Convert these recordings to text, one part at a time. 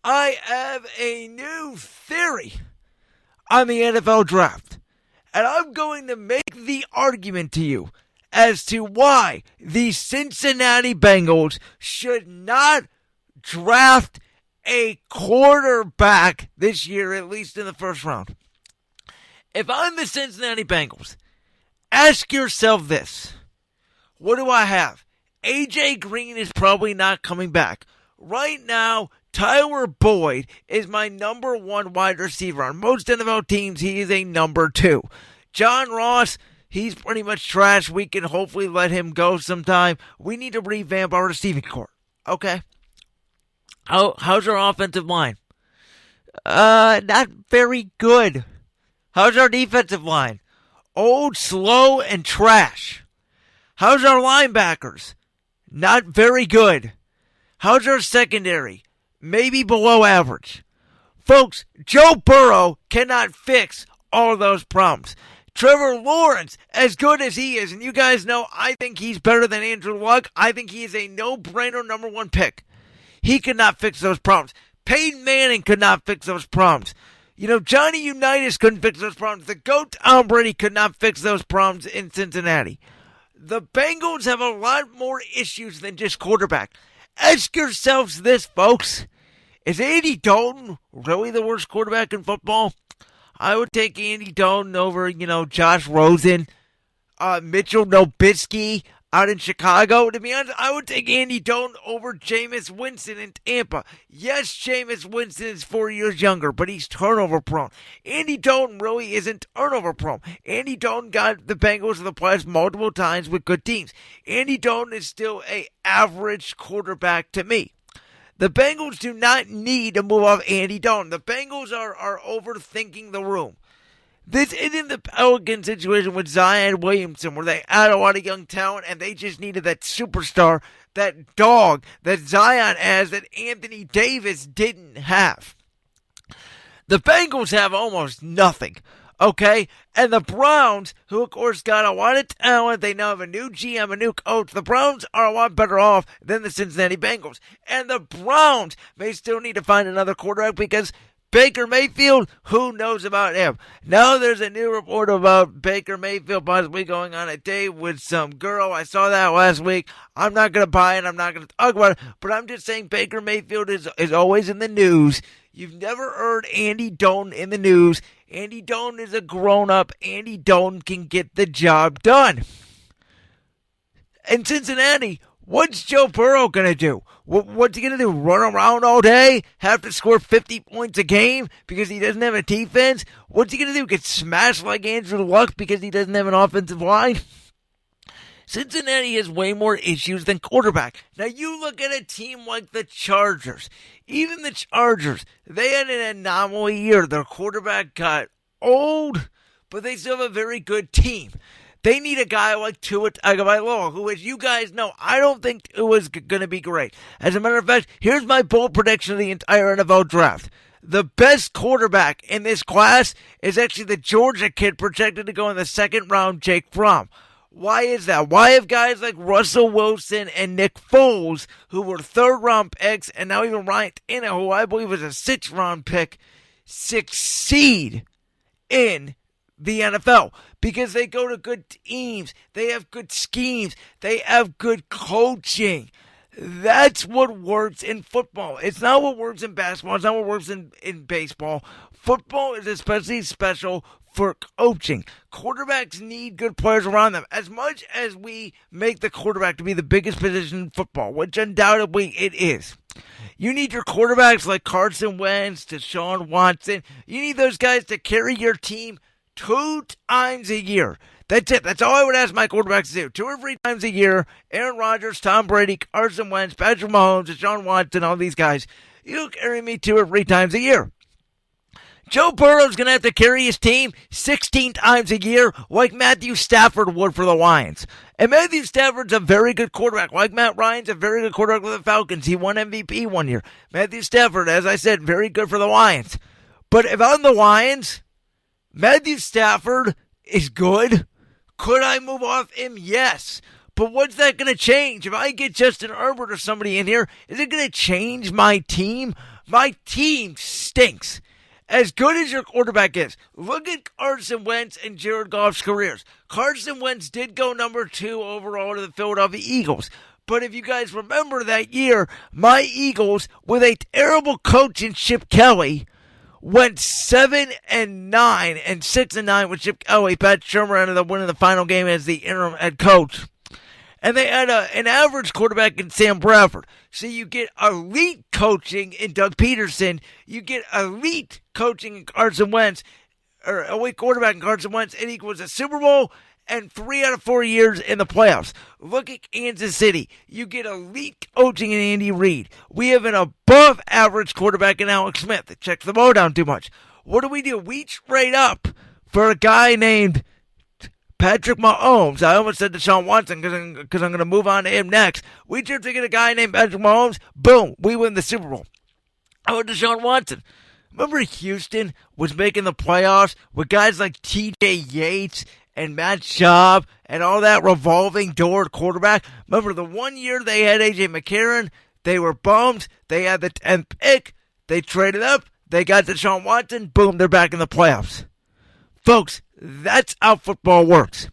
I have a new theory on the NFL draft. And I'm going to make the argument to you as to why the Cincinnati Bengals should not draft a quarterback this year, at least in the first round. If I'm the Cincinnati Bengals, ask yourself this. What do I have? AJ Green is probably not coming back. Right now, Tyler Boyd is my number one wide receiver. On most NFL teams, he is a number two. John Ross, he's pretty much trash. We can hopefully let him go sometime. We need to revamp our receiving corps. Okay? How's our offensive line? Not very good. How's our defensive line? Old, slow, and trash. How's our linebackers? Not very good. How's our secondary? Maybe below average. Folks, Joe Burrow cannot fix all of those problems. Trevor Lawrence, as good as he is, and you guys know I think he's better than Andrew Luck. I think he is a no-brainer number one pick. He could not fix those problems. Peyton Manning could not fix those problems. You know, Johnny Unitas couldn't fix those problems. The GOAT Tom Brady could not fix those problems in Cincinnati. The Bengals have a lot more issues than just quarterback. Ask yourselves this, folks. Is Andy Dalton really the worst quarterback in football? I would take Andy Dalton over, Josh Rosen, Mitchell Nobisky out in Chicago. To be honest, I would take Andy Dalton over Jameis Winston in Tampa. Yes, Jameis Winston is 4 years younger, but he's turnover prone. Andy Dalton really isn't turnover prone. Andy Dalton got the Bengals to the playoffs multiple times with good teams. Andy Dalton is still an average quarterback to me. The Bengals do not need to move off Andy Dalton. The Bengals are overthinking the room. This isn't the Pelican situation with Zion Williamson where they add a lot of young talent and they just needed that superstar, that dog that Zion has that Anthony Davis didn't have. The Bengals have almost nothing. Okay? And the Browns, who of course got a lot of talent, they now have a new GM, a new coach. The Browns are a lot better off than the Cincinnati Bengals. And the Browns may still need to find another quarterback because Baker Mayfield, who knows about him? Now there's a new report about Baker Mayfield possibly going on a date with some girl. I saw that last week. I'm not going to buy it. I'm not going to talk about it. But I'm just saying Baker Mayfield is always in the news. You've never heard Andy Dalton in the news. Andy Dalton is a grown-up. Andy Dalton can get the job done. In Cincinnati, what's Joe Burrow going to do? What's he going to do? Run around all day? Have to score 50 points a game because he doesn't have a defense? What's he going to do? Get smashed like Andrew Luck because he doesn't have an offensive line? Cincinnati has way more issues than quarterback. Now you look at a team like the Chargers. Even the Chargers, they had an anomaly year. Their quarterback got old, but they still have a very good team. They need a guy like Tua Tagovailoa, who, as you guys know, I don't think Tua's going to be great. As a matter of fact, here's my bold prediction of the entire NFL draft. The best quarterback in this class is actually the Georgia kid projected to go in the second round, Jake Fromm. Why is that? Why have guys like Russell Wilson and Nick Foles, who were third-round picks, and now even Ryan Tannehill, who I believe was a sixth-round pick, succeed in the NFL? Because they go to good teams, they have good schemes, they have good coaching. That's what works in football. It's not what works in basketball. It's not what works in baseball. Football is especially special for coaching. Quarterbacks need good players around them. As much as we make the quarterback to be the biggest position in football, which undoubtedly it is, you need your quarterbacks like Carson Wentz, Deshaun Watson. You need those guys to carry your team 2 times a year. That's it. That's all I would ask my quarterbacks to do. 2 or 3 times a year. Aaron Rodgers, Tom Brady, Carson Wentz, Patrick Mahomes, Deshaun Watson, all these guys. You carry me 2 or 3 times a year. Joe Burrow's going to have to carry his team 16 times a year like Matthew Stafford would for the Lions. And Matthew Stafford's a very good quarterback. Like Matt Ryan's a very good quarterback with the Falcons. He won MVP one year. Matthew Stafford, as I said, very good for the Lions. But if I'm the Lions, Matthew Stafford is good. Could I move off him? Yes. But what's that going to change? If I get Justin Herbert or somebody in here, is it going to change my team? My team stinks. As good as your quarterback is, look at Carson Wentz and Jared Goff's careers. Carson Wentz did go number 2 overall to the Philadelphia Eagles. But if you guys remember that year, my Eagles, with a terrible coach in Chip Kelly, went 7-9 and 6-9 with Chip Kelly. Pat Shermer ended up winning the final game as the interim head coach. And they had an average quarterback in Sam Bradford. So you get elite coaching in Doug Peterson. You get elite coaching in Carson Wentz, or elite quarterback in Carson Wentz. It equals a Super Bowl and 3 out of 4 years in the playoffs. Look at Kansas City. You get elite coaching in Andy Reid. We have an above average quarterback in Alex Smith that checks the ball down too much. What do? We trade up for a guy named Patrick Mahomes. I almost said Deshaun Watson because I'm going to move on to him next. We trade to get a guy named Patrick Mahomes. Boom, we win the Super Bowl. How about Deshaun Watson? Remember Houston was making the playoffs with guys like T.J. Yates and Matt Schaub and all that revolving door quarterback? Remember the one year they had A.J. McCarron? They were bummed. They had the 10th pick. They traded up. They got Deshaun Watson. Boom, they're back in the playoffs. Folks, that's how football works.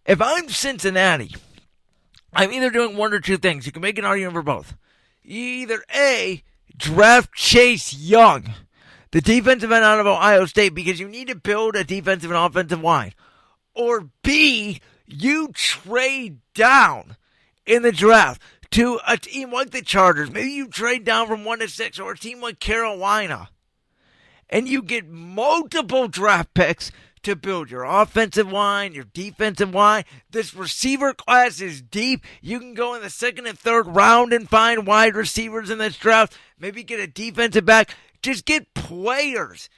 If I'm Cincinnati, I'm either doing one or two things. You can make an argument for both. You either A, draft Chase Young, the defensive end out of Ohio State, because you need to build a defensive and offensive line. Or B, you trade down in the draft to a team like the Chargers. Maybe you trade down from 1 to 6, or a team like Carolina. And you get multiple draft picks to build your offensive line, your defensive line. This receiver class is deep. You can go in the 2nd and 3rd round and find wide receivers in this draft. Maybe get a defensive back. Just get players.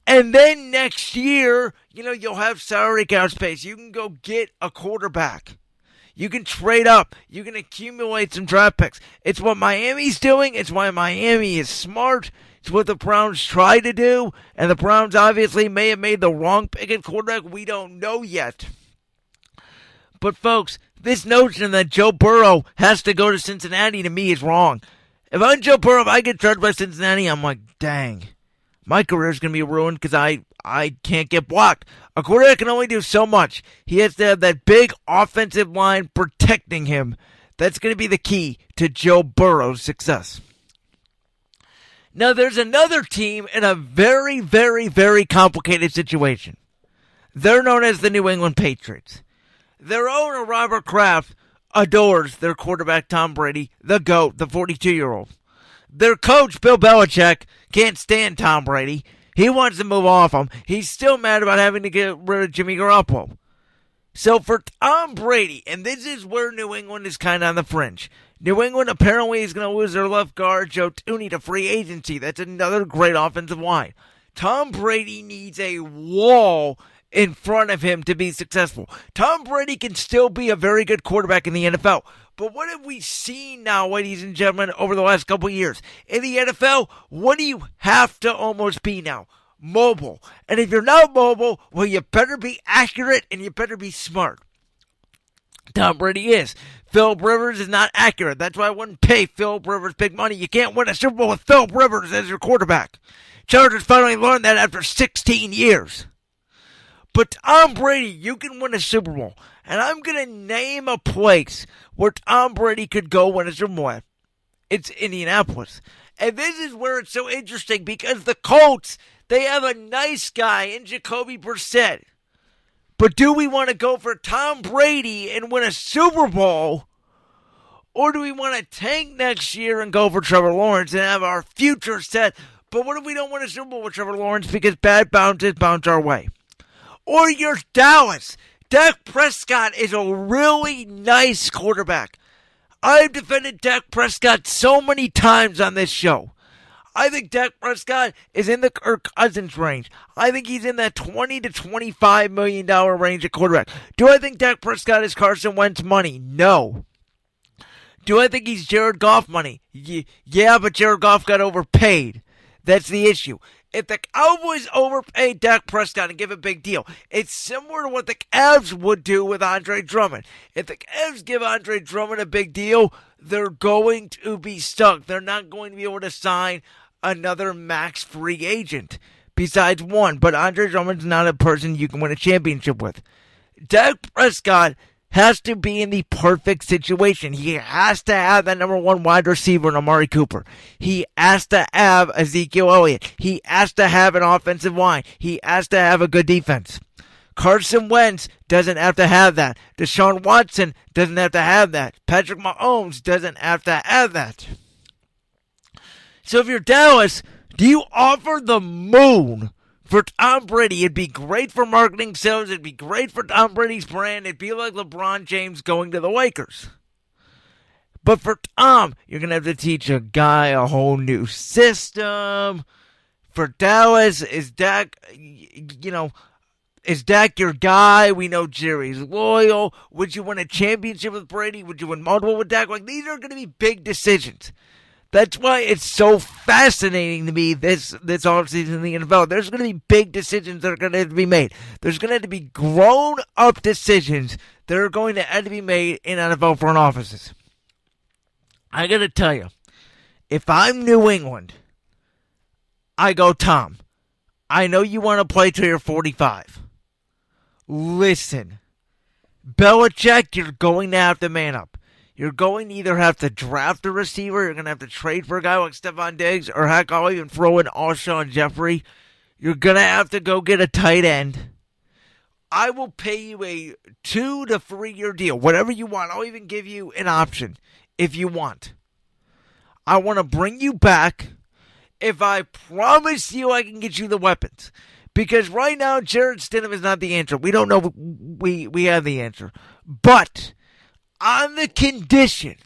And then next year, you'll have salary cap space. You can go get a quarterback. You can trade up. You can accumulate some draft picks. It's what Miami's doing. It's why Miami is smart. It's what the Browns try to do, and the Browns obviously may have made the wrong pick at quarterback. We don't know yet. But, folks, this notion that Joe Burrow has to go to Cincinnati to me is wrong. If I'm Joe Burrow, if I get drafted by Cincinnati, I'm like, dang, my career is going to be ruined because I can't get blocked. A quarterback can only do so much. He has to have that big offensive line protecting him. That's going to be the key to Joe Burrow's success. Now, there's another team in a very, very, very complicated situation. They're known as the New England Patriots. Their owner, Robert Kraft, adores their quarterback, Tom Brady, the GOAT, the 42-year-old. Their coach, Bill Belichick, can't stand Tom Brady. He wants to move off him. He's still mad about having to get rid of Jimmy Garoppolo. So for Tom Brady, and this is where New England is kind of on the fringe. New England apparently is going to lose their left guard, Joe Thuney, to free agency. That's another great offensive line. Tom Brady needs a wall in front of him to be successful. Tom Brady can still be a very good quarterback in the NFL. But what have we seen now, ladies and gentlemen, over the last couple of years? In the NFL, what do you have to almost be now? Mobile. And if you're not mobile, well, you better be accurate and you better be smart. Tom Brady is. Philip Rivers is not accurate. That's why I wouldn't pay Philip Rivers big money. You can't win a Super Bowl with Philip Rivers as your quarterback. Chargers finally learned that after 16 years. But Tom Brady, you can win a Super Bowl. And I'm going to name a place where Tom Brady could go win a Super Bowl. It's Indianapolis. And this is where it's so interesting because the Colts, they have a nice guy in Jacoby Brissett. But do we want to go for Tom Brady and win a Super Bowl? Or do we want to tank next year and go for Trevor Lawrence and have our future set? But what if we don't win a Super Bowl with Trevor Lawrence because bad bounces bounce our way? Or you're Dallas. Dak Prescott is a really nice quarterback. I've defended Dak Prescott so many times on this show. I think Dak Prescott is in the Kirk Cousins range. I think he's in that $20 to $25 million range at quarterback. Do I think Dak Prescott is Carson Wentz money? No. Do I think he's Jared Goff money? Yeah, but Jared Goff got overpaid. That's the issue. If the Cowboys overpay Dak Prescott and give a big deal, it's similar to what the Cavs would do with Andre Drummond. If the Cavs give Andre Drummond a big deal, they're going to be stuck. They're not going to be able to sign another max free agent besides one. But Andre Drummond's not a person you can win a championship with. Dak Prescott has to be in the perfect situation. He has to have that number one wide receiver in Amari Cooper. He has to have Ezekiel Elliott. He has to have an offensive line. He has to have a good defense. Carson Wentz doesn't have to have that. Deshaun Watson doesn't have to have that. Patrick Mahomes doesn't have to have that. So if you're Dallas, do you offer the moon for Tom Brady? It'd be great for marketing sales. It'd be great for Tom Brady's brand. It'd be like LeBron James going to the Lakers. But for Tom, you're going to have to teach a guy a whole new system. For Dallas, is Dak, is Dak your guy? We know Jerry's loyal. Would you win a championship with Brady? Would you win multiple with Dak? Like, these are going to be big decisions. That's why it's so fascinating to me this offseason in the NFL. There's going to be big decisions that are going to have to be made. There's going to have to be grown-up decisions that are going to have to be made in NFL front offices. I got to tell you, if I'm New England, I go, Tom, I know you want to play till you're 45. Listen, Belichick, you're going to have to man up. You're going to either have to draft a receiver, you're going to have to trade for a guy like Stephon Diggs, or heck, I'll even throw in Alshon Jeffrey. You're going to have to go get a tight end. I will pay you a 2 to 3 year deal, whatever you want. I'll even give you an option if you want. I want to bring you back if I promise you I can get you the weapons. Because right now, Jarrett Stidham is not the answer. We don't know we have the answer. But on the condition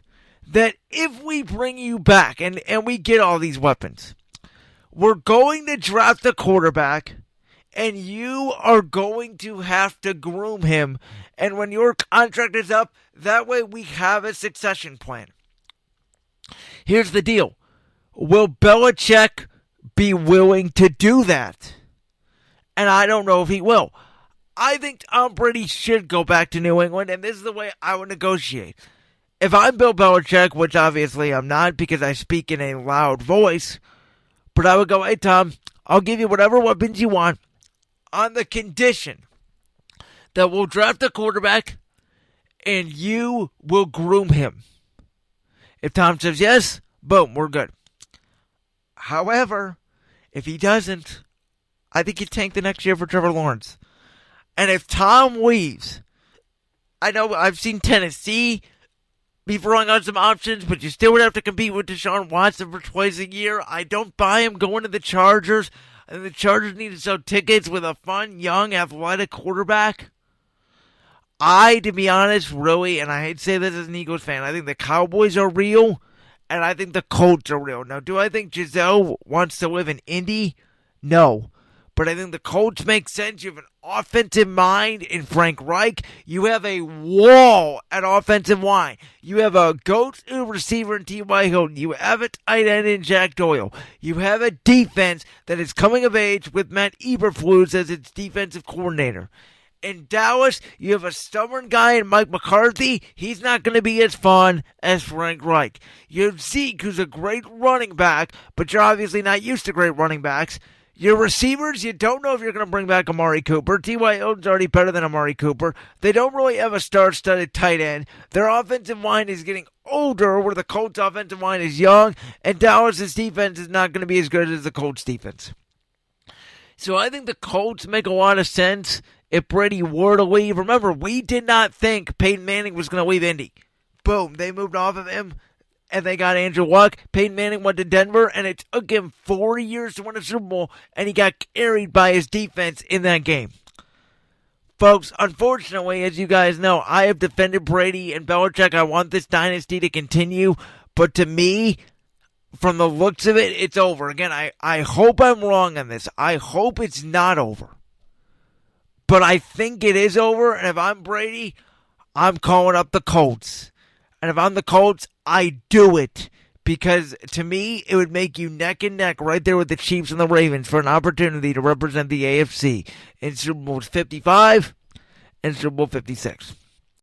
that if we bring you back and we get all these weapons, we're going to draft the quarterback, and you are going to have to groom him. And when your contract is up, that way we have a succession plan. Here's the deal. Will Belichick be willing to do that? And I don't know if he will. I think Tom Brady should go back to New England, and this is the way I would negotiate. If I'm Bill Belichick, which obviously I'm not because I speak in a loud voice, but I would go, hey, Tom, I'll give you whatever weapons you want on the condition that we'll draft a quarterback and you will groom him. If Tom says yes, boom, we're good. However, if he doesn't, I think you tank the next year for Trevor Lawrence. And if Tom leaves, I know I've seen Tennessee be throwing out some options, but you still would have to compete with Deshaun Watson for twice a year. I don't buy him going to the Chargers. And the Chargers need to sell tickets with a fun, young, athletic quarterback. To be honest, really, and I hate to say this as an Eagles fan, I think the Cowboys are real, and I think the Colts are real. Now, do I think Giselle wants to live in Indy? No. But I think the Colts make sense. You have an offensive mind in Frank Reich. You have a wall at offensive line. You have a go-to receiver in T.Y. Hilton. You have a tight end in Jack Doyle. You have a defense that is coming of age with Matt Eberflus as its defensive coordinator. In Dallas, you have a stubborn guy in Mike McCarthy. He's not going to be as fun as Frank Reich. You have Zeke, who's a great running back, but you're obviously not used to great running backs. Your receivers, you don't know if you're going to bring back Amari Cooper. T.Y. Hilton's already better than Amari Cooper. They don't really have a star-studded tight end. Their offensive line is getting older, where the Colts' offensive line is young, and Dallas' defense is not going to be as good as the Colts' defense. So I think the Colts make a lot of sense if Brady were to leave. Remember, we did not think Peyton Manning was going to leave Indy. Boom, they moved off of him. And they got Andrew Luck. Peyton Manning went to Denver, and it took him 4 years to win a Super Bowl, and he got carried by his defense in that game. Folks, unfortunately, as you guys know, I have defended Brady and Belichick. I want this dynasty to continue, but to me, from the looks of it, it's over. Again, I hope I'm wrong on this. I hope it's not over. But I think it is over, and if I'm Brady, I'm calling up the Colts. And if I'm the Colts, I do it. Because to me, it would make you neck and neck right there with the Chiefs and the Ravens for an opportunity to represent the AFC in Super Bowl 55 and Super Bowl 56.